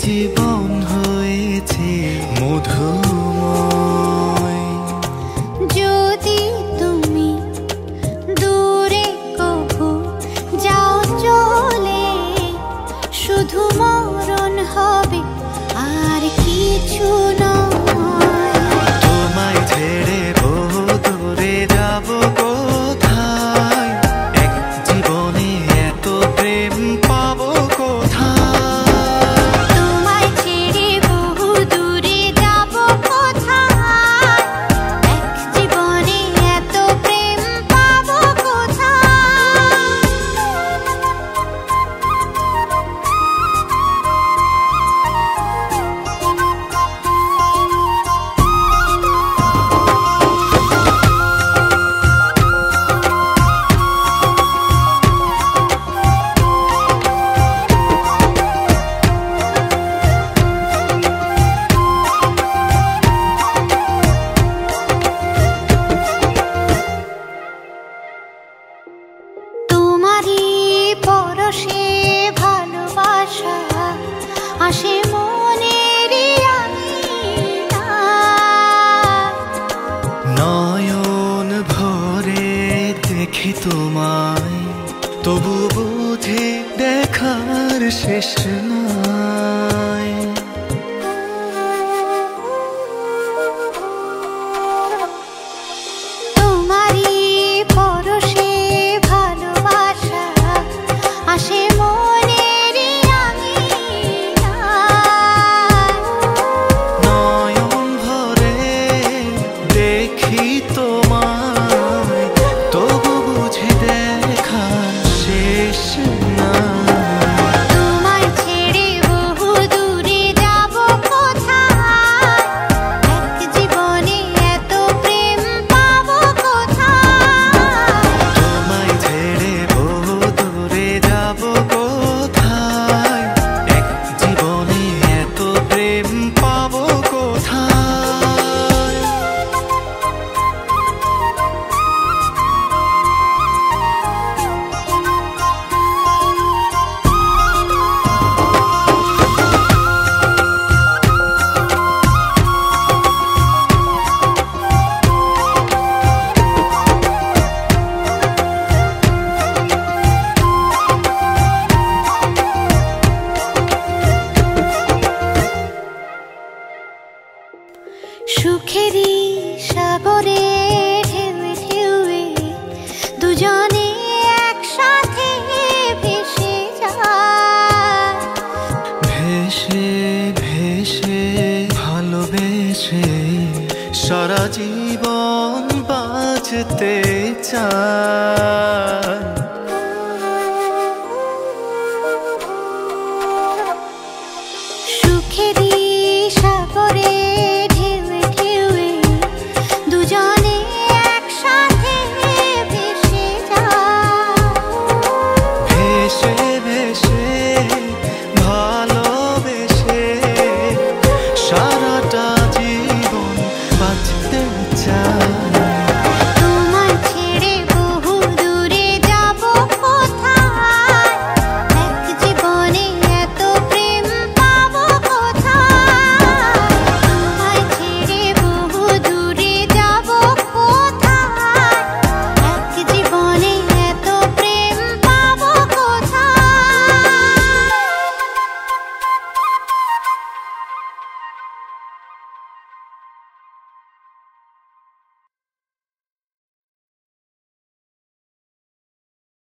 জীবন হয়েছে মধুময়। যদি তুমি দূরে কভু যাও চলে, শুধু মরণ হবে আর কিছু নয়। তোমায় ছেড়ে বহু দূরে যাব কোথায়, এক জীবনে এত প্রেম পাবো কোথায়। তোমায় ছেড়ে বহু দূরে যাব কোথায়, এক জীবনে এত প্রেম পাবো কোথায়। তোমারই পরশে ভালোবাসা আসে মনের নয়ন ভরে দেখি তোমায়, তবু বুঝে দেখার শেষ নাই। তোমারই পরশে ভালোবাসা আসে মনের নয়ন ভরে দেখি তোমায়, তবু বুঝে দেখার শেষ নাই। তোমায় ছেড়ে বহু দূরে যাব কোথায়, এক জীবনে এত প্রেম পাবো কোথায়। তোমায় ছেড়ে বহু দূরে যাব কোথায়, এক জীবনে এত প্রেম পাবো কোথায়। সুখেরই সাগরে ঢেউয়ে ঢেউয়ে দুজনে একসাথে ভেসে যায়। ভেসে ভেসে ভালোবেসে সারা জীবন বাঁচতে চায়। সুখেরই